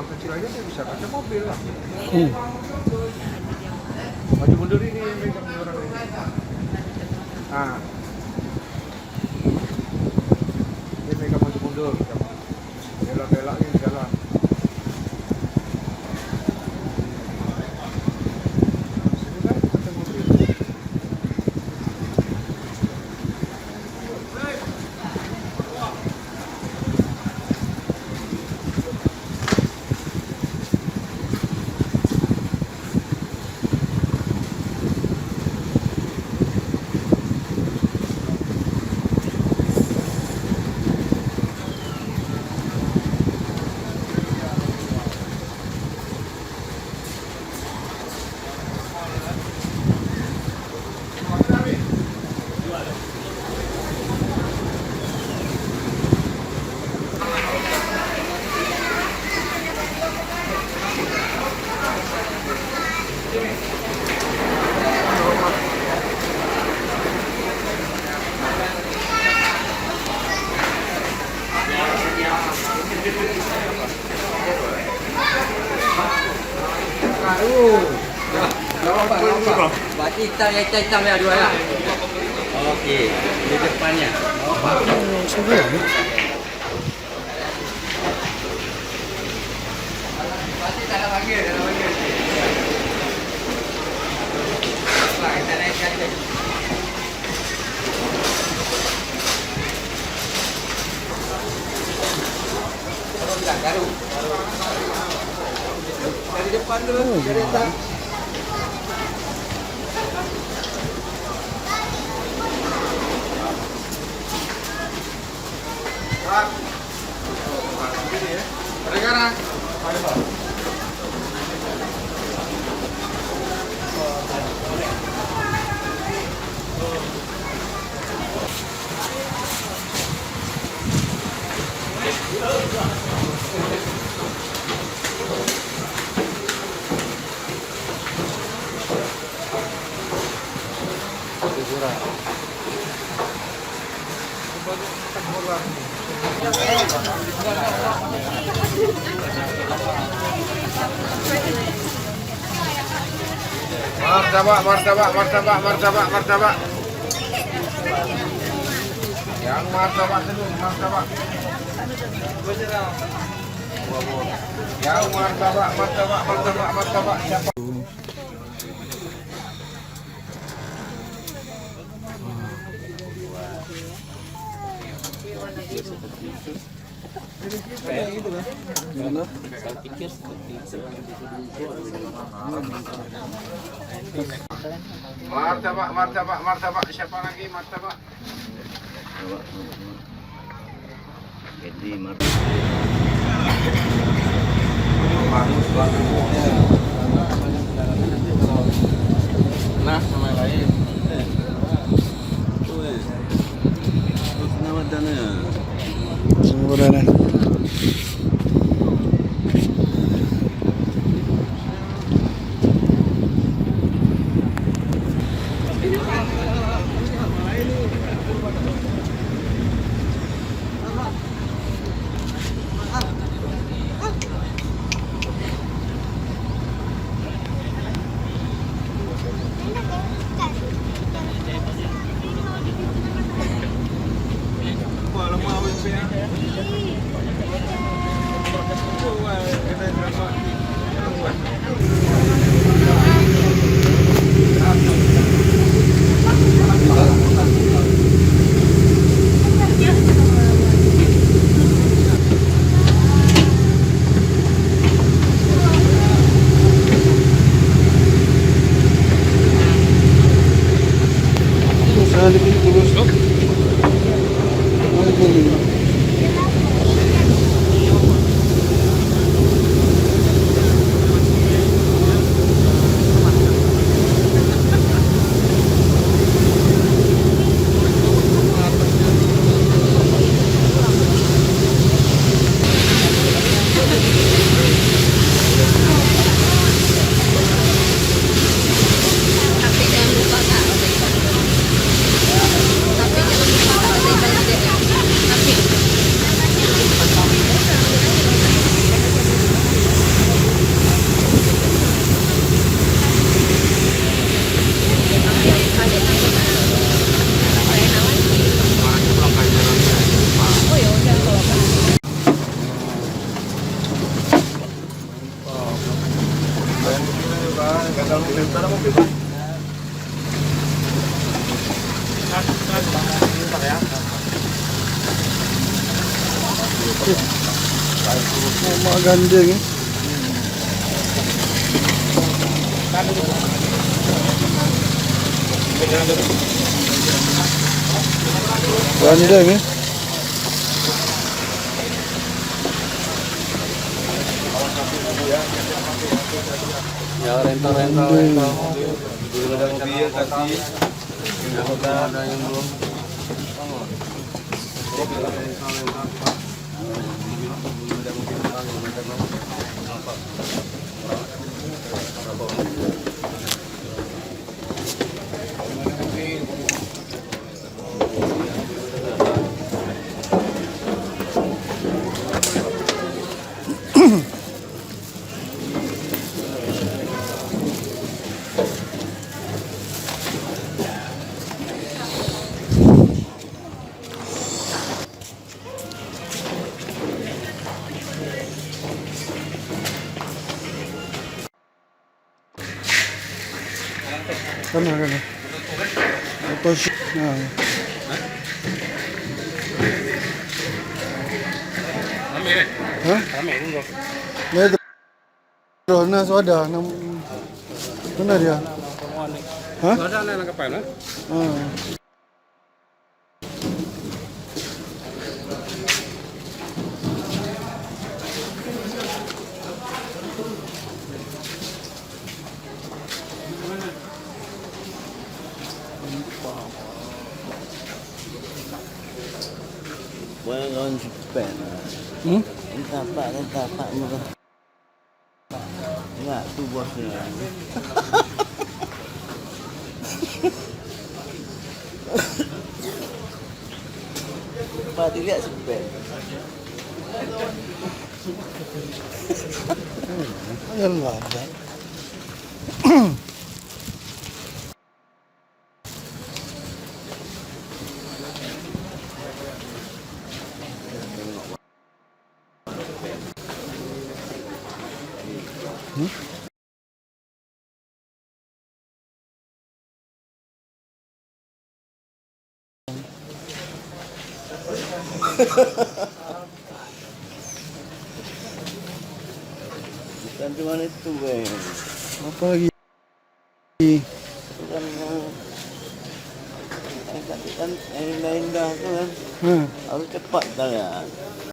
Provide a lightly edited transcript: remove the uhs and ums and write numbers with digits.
ruang kecil aja dia bisa pakai mobil lah. Maju mundur ini megang orang ini. Nah, ini megang maju mundur, belak-belak ini jalan. Sini kan pakai mobil. Berarti hitam ya dua ya? Oke, di depannya. Berarti tak ada lagi, tak ada lagi. Nah, kita naikkan deh. Garu. Dari depan dulu, dari atas. Sekarang. Martabak. Yang martabak dulu, martabak. Yang martabak siapa? Martabak siapa lagi martabak? Jadi nah, sama lain. Nama dana. Semua dana. dalam mobil Pak. Mak gandeng ni. Gandeng ni. Ya rental. Belum ada mobil taksi. Ada yang belum. Kana. Apa sih? Nah. Hah? Rame ini. Ni terus na soda na mana dia? Hah? Ada anak kapal lah. Ah. Bukan cepat. Hmm? Tapak murah. Enggak, tu bosnya. Pak lihat cepat. Yalah ada. Bukan cuma itu, Apa lagi? Bukan yang indah-indah tu kan. Ha. Harus cepat dah ya.